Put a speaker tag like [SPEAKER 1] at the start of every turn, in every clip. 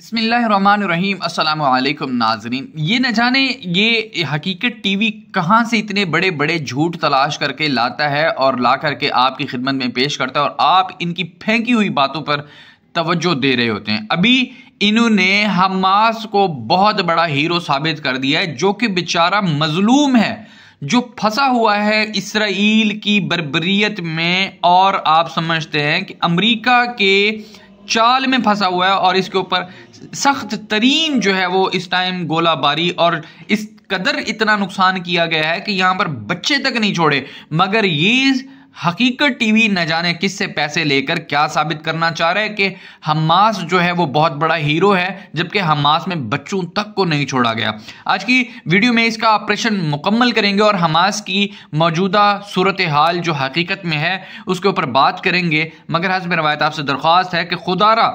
[SPEAKER 1] बिस्मिल्लाहिर्रहमानिर्रहीम। अस्सलामु अलैकुम नाज़रीन। ये न जाने ये हकीकत टीवी कहाँ से इतने बड़े बड़े झूठ तलाश करके लाता है और ला करके आपकी खिदमत में पेश करता है और आप इनकी फेंकी हुई बातों पर तवज्जो दे रहे होते हैं। अभी इन्होंने हमास को बहुत बड़ा हीरो साबित कर दिया है, जो कि बेचारा मजलूम है, जो फंसा हुआ है इसराइल की बर्बरियत में, और आप समझते हैं कि अमेरिका के चाल में फंसा हुआ है और इसके ऊपर सख्त तरीन जो है वो इस टाइम गोलाबारी और इस कदर इतना नुकसान किया गया है कि यहां पर बच्चे तक नहीं छोड़े। मगर ये हकीकत टीवी न जाने किससे पैसे लेकर क्या साबित करना चाह रहा है कि हमास जो है वो बहुत बड़ा हीरो है, जबकि हमास में बच्चों तक को नहीं छोड़ा गया। आज की वीडियो में इसका ऑपरेशन मुकम्मल करेंगे और हमास की मौजूदा सूरत हाल जो हकीकत में है उसके ऊपर बात करेंगे। मगर हस्ब रवायत आपसे दरख्वास्त है कि खुदारा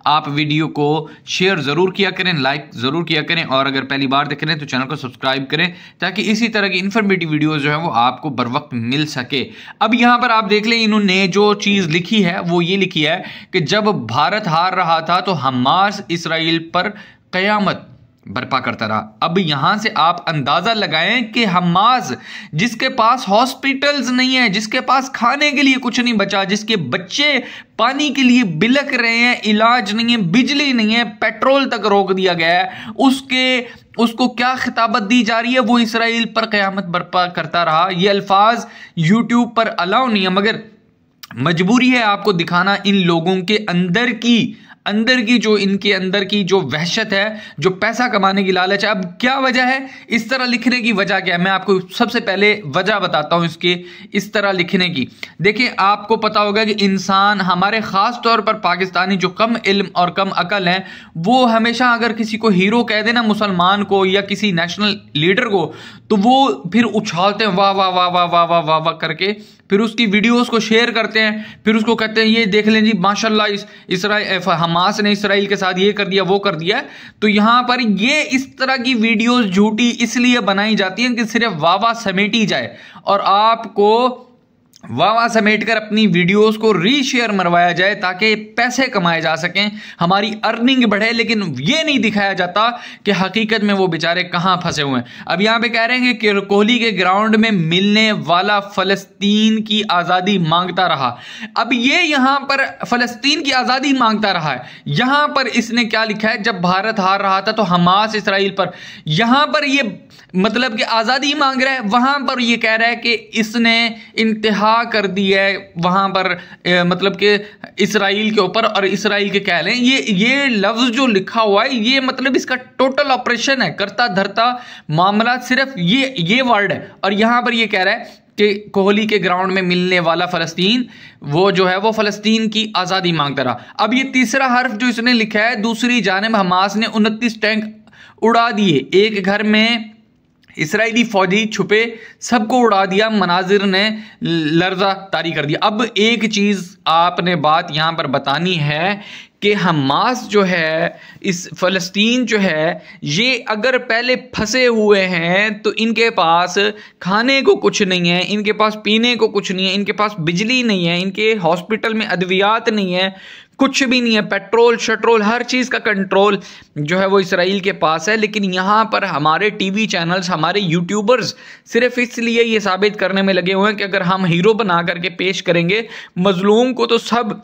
[SPEAKER 1] आप वीडियो को शेयर ज़रूर किया करें, लाइक ज़रूर किया करें, और अगर पहली बार देख रहे हैं तो चैनल को सब्सक्राइब करें ताकि इसी तरह की इन्फॉर्मेटिव वीडियोस जो है वो आपको बर वक्त मिल सके। अब यहाँ पर आप देख लें, इन्होंने जो चीज़ लिखी है वो ये लिखी है कि जब भारत हार रहा था तो हमास इसराइल पर क़यामत बर्पा करता रहा। अब यहां से आप अंदाजा लगाएं कि हमास जिसके पास हॉस्पिटल्स नहीं है, जिसके पास खाने के लिए कुछ नहीं बचा, जिसके बच्चे पानी के लिए बिलक रहे हैं, इलाज नहीं है, बिजली नहीं है, पेट्रोल तक रोक दिया गया है, उसको क्या खिताबत दी जा रही है? वो इसराइल पर क़यामत बर्पा करता रहा। ये अल्फाज यूट्यूब पर अलाउ नहीं है, मगर मजबूरी है आपको दिखाना इन लोगों के अंदर की जो इनके अंदर की जो वहशत है, जो पैसा कमाने की लालच है। अब क्या वजह है इस तरह लिखने की? वजह क्या है मैं आपको सबसे पहले वजह बताता हूं इसके इस तरह लिखने की। देखिए, आपको पता होगा कि इंसान, हमारे खास तौर पर पाकिस्तानी जो कम इल्म और कम अकल हैं, वो हमेशा अगर किसी को हीरो कह देना, मुसलमान को या किसी नेशनल लीडर को, तो वो फिर उछालते हैं वाह वाह वाह वाह वाह वाह वाह वाह करके, फिर उसकी वीडियोस को शेयर करते हैं, फिर उसको कहते हैं ये देख लें जी माशाल्लाह हमास ने इसराइल के साथ ये कर दिया वो कर दिया। तो यहां पर ये इस तरह की वीडियोस झूठी इसलिए बनाई जाती हैं कि सिर्फ वाह वाह समेटी जाए और आपको वाह समेट कर अपनी वीडियोस को रीशेयर मरवाया जाए ताकि पैसे कमाए जा सकें, हमारी अर्निंग बढ़े। लेकिन ये नहीं दिखाया जाता कि हकीकत में वो बेचारे कहां फंसे हुए हैं। अब यहां पे कह रहे हैं कि कोहली के ग्राउंड में मिलने वाला फलस्तीन की आज़ादी मांगता रहा। अब ये यहां पर फलस्तीन की आज़ादी मांगता रहा है, यहां पर इसने क्या लिखा है? जब भारत हार रहा था तो हमास इसराइल पर, यहां पर ये मतलब कि आज़ादी मांग रहा है, वहां पर ये कह रहा है कि इसने इंतहा कर दी है वहां पर मतलब कि इसराइल के ऊपर, और इसराइल के कह लें ये लफ्ज जो लिखा हुआ है ये मतलब इसका टोटल ऑपरेशन है, करता धरता मामला सिर्फ ये वर्ड है। और यहां पर ये कह रहा है कि कोहली के ग्राउंड में मिलने वाला फलस्तीन वो जो है वो फलस्तीन की आज़ादी मांगता रहा। अब ये तीसरा हर्फ जो इसने लिखा है, दूसरी जानिब हमास ने 29 टैंक उड़ा दिए, एक घर में इसराइली फौजी छुपे, सबको उड़ा दिया, मनाजिर ने लर्जा तारी कर दिया। अब एक चीज़ आपने बात यहाँ पर बतानी है कि हमास जो है, इस फ़लस्तीन जो है, ये अगर पहले फंसे हुए हैं तो इनके पास खाने को कुछ नहीं है, इनके पास पीने को कुछ नहीं है, इनके पास बिजली नहीं है, इनके हॉस्पिटल में अद्वियात नहीं है, कुछ भी नहीं है, पेट्रोल शट्रोल हर चीज़ का कंट्रोल जो है वो इसराइल के पास है। लेकिन यहाँ पर हमारे टीवी चैनल्स, हमारे यूट्यूबर्स सिर्फ इसलिए ये साबित करने में लगे हुए हैं कि अगर हम हीरो बना करके पेश करेंगे मजलूम को तो सब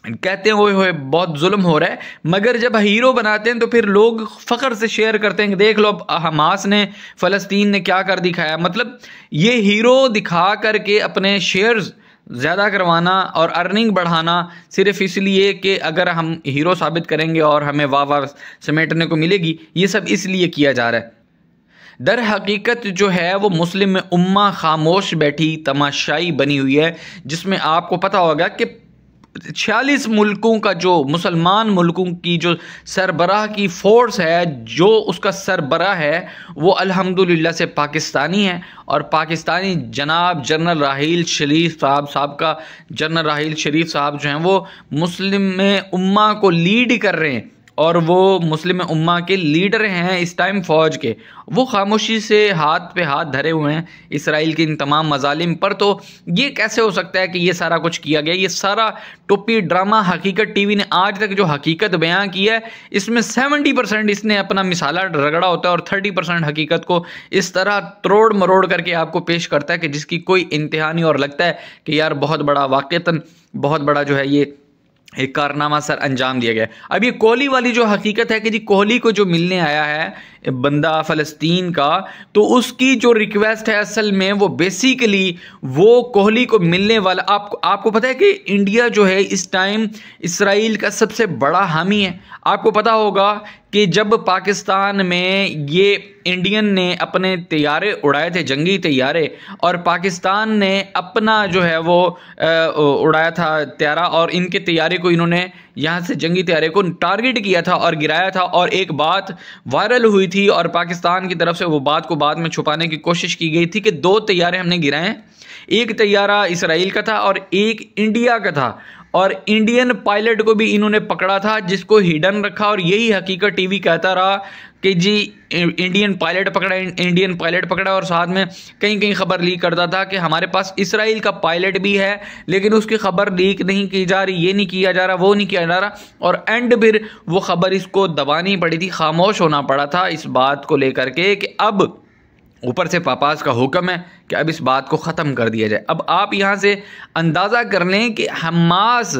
[SPEAKER 1] कहते हैं ओए होए बहुत जुल्म हो रहा है, मगर जब हीरो बनाते हैं तो फिर लोग फ़ख्र से शेयर करते हैं कि देख लो हमास ने, फ़लस्तीन ने क्या कर दिखाया। मतलब ये हीरो दिखा करके अपने शेयर्स ज़्यादा करवाना और अर्निंग बढ़ाना सिर्फ इसलिए कि अगर हम हीरो साबित करेंगे और हमें वाह वाह समेटने को मिलेगी, ये सब इसलिए किया जा रहा है। दर हकीकत जो है वो मुस्लिम उम्मा खामोश बैठी तमाशाई बनी हुई है, जिसमें आपको पता होगा कि 46 मुल्कों का, जो मुसलमान मुल्कों की जो सरबराह की फ़ोर्स है, जो उसका सरबराह है वो अल्हम्दुलिल्लाह से पाकिस्तानी है। और पाकिस्तानी जनाब जनरल राहील शरीफ साहब जो हैं वो मुस्लिम में उम्मा को लीड कर रहे हैं और वो मुस्लिम उम्मा के लीडर हैं इस टाइम फ़ौज के, वो खामोशी से हाथ पे हाथ धरे हुए हैं इसराइल के इन तमाम मजालिम पर। तो ये कैसे हो सकता है कि ये सारा कुछ किया गया? ये सारा टोपी ड्रामा हकीकत टीवी ने आज तक जो हकीकत बयां की है, इसमें 70% इसने अपना मिसाला रगड़ा होता है और 30% हकीकत को इस तरह तरोड़ मरोड़ करके आपको पेश करता है कि जिसकी कोई इंतहा नहीं, और लगता है कि यार बहुत बड़ा वाक़तन बहुत बड़ा जो है ये एक कारनामा सर अंजाम दिया गया। अब ये कोहली वाली जो हकीकत है कि जी कोहली को जो मिलने आया है बंदा फ़लस्तीन का, तो उसकी जो रिक्वेस्ट है असल में वो बेसिकली वो कोहली को मिलने वाला, आपको पता है कि इंडिया जो है इस टाइम इसराइल का सबसे बड़ा हामी है। आपको पता होगा कि जब पाकिस्तान में ये इंडियन ने अपने तैयारे उड़ाए थे, जंगी तैयारे, और पाकिस्तान ने अपना जो है वो उड़ाया था तैयारा, और इनके तैयारे को इन्होंने यहाँ से जंगी तैयारे को टारगेट किया था और गिराया था, और एक बात वायरल हुई थी और पाकिस्तान की तरफ से वो बात को बाद में छुपाने की कोशिश की गई थी कि 2 तैयारे हमने गिराए हैं, एक तैयारा इसराइल का था और एक इंडिया का था, और इंडियन पायलट को भी इन्होंने पकड़ा था जिसको हिडन रखा, और यही हकीकत टीवी कहता रहा कि जी इंडियन पायलट पकड़ा, और साथ में कहीं कहीं खबर लीक करता था कि हमारे पास इसराइल का पायलट भी है, लेकिन उसकी खबर लीक नहीं की जा रही, ये नहीं किया जा रहा, वो नहीं किया जा रहा, और एंड फिर वो खबर इसको दबानी पड़ी थी, खामोश होना पड़ा था इस बात को लेकर के कि अब ऊपर से पापास का हुक्म है कि अब इस बात को ख़त्म कर दिया जाए। अब आप यहाँ से अंदाज़ा कर लें कि हमास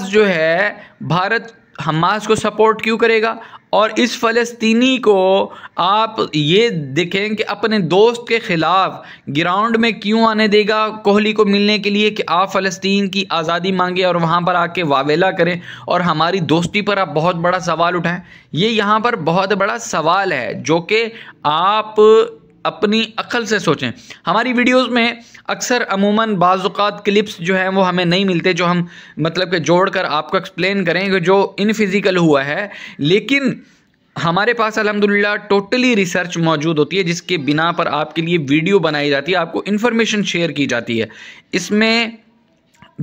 [SPEAKER 1] जो है, भारत हमास को सपोर्ट क्यों करेगा, और इस फ़लस्तीनी को आप ये देखें कि अपने दोस्त के ख़िलाफ़ ग्राउंड में क्यों आने देगा कोहली को मिलने के लिए कि आप फ़लस्तीन की आज़ादी मांगे और वहाँ पर आके वावेला करें और हमारी दोस्ती पर आप बहुत बड़ा सवाल उठाएं। ये यहाँ पर बहुत बड़ा सवाल है जो कि आप अपनी अक्ल से सोचें। हमारी वीडियोस में अक्सर अमूमन बाज़ औक़ात क्लिप्स जो हैं वो हमें नहीं मिलते जो हम मतलब कि जोड़कर आपको एक्सप्लेन करें कि जो इन फिज़िकल हुआ है, लेकिन हमारे पास अल्हम्दुलिल्लाह टोटली रिसर्च मौजूद होती है जिसके बिना पर आपके लिए वीडियो बनाई जाती है, आपको इन्फॉर्मेशन शेयर की जाती है। इसमें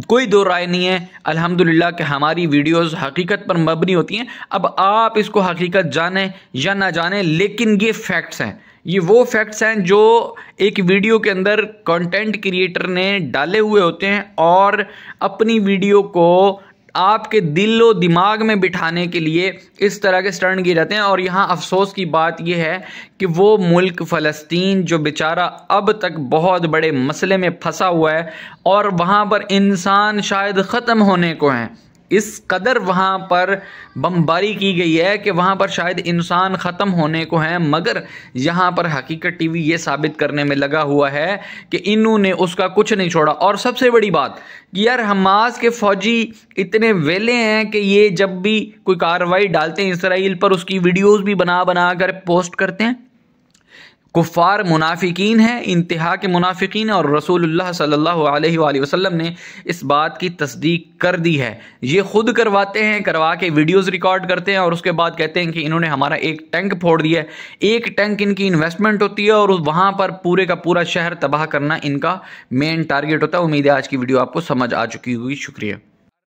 [SPEAKER 1] कोई दो राय नहीं है अल्हम्दुलिल्लाह कि हमारी वीडियोस हकीकत पर मबनी होती हैं। अब आप इसको हकीकत जाने या ना जाने, लेकिन ये फैक्ट्स हैं, ये वो फैक्ट्स हैं जो एक वीडियो के अंदर कंटेंट क्रिएटर ने डाले हुए होते हैं और अपनी वीडियो को आपके दिलो दिमाग में बिठाने के लिए इस तरह के स्टंट किए जाते हैं। और यहाँ अफसोस की बात यह है कि वो मुल्क फ़लस्तीन जो बेचारा अब तक बहुत बड़े मसले में फंसा हुआ है और वहाँ पर इंसान शायद ख़त्म होने को हैं, इस कदर वहाँ पर बमबारी की गई है कि वहाँ पर शायद इंसान ख़त्म होने को हैं, मगर यहाँ पर हकीकत टीवी ये साबित करने में लगा हुआ है कि इन्होंने उसका कुछ नहीं छोड़ा। और सबसे बड़ी बात यार, हमास के फ़ौजी इतने वेले हैं कि ये जब भी कोई कार्रवाई डालते हैं इसराइल पर उसकी वीडियोज़ भी बना बना कर पोस्ट करते हैं। कुफ़ार मुनाफिकीन हैं, इंतहा के मुनाफिकीन, और रसूलुल्लाह सल्लल्लाहु अलैहि वसल्लम ने इस बात की तस्दीक कर दी है। ये खुद करवाते हैं, करवा के वीडियोस रिकॉर्ड करते हैं और उसके बाद कहते हैं कि इन्होंने हमारा एक टैंक फोड़ दिया है। एक टैंक इनकी इन्वेस्टमेंट होती है और वहाँ पर पूरे का पूरा शहर तबाह करना इनका मेन टारगेट होता है। उम्मीद है आज की वीडियो आपको समझ आ चुकी होगी। शुक्रिया।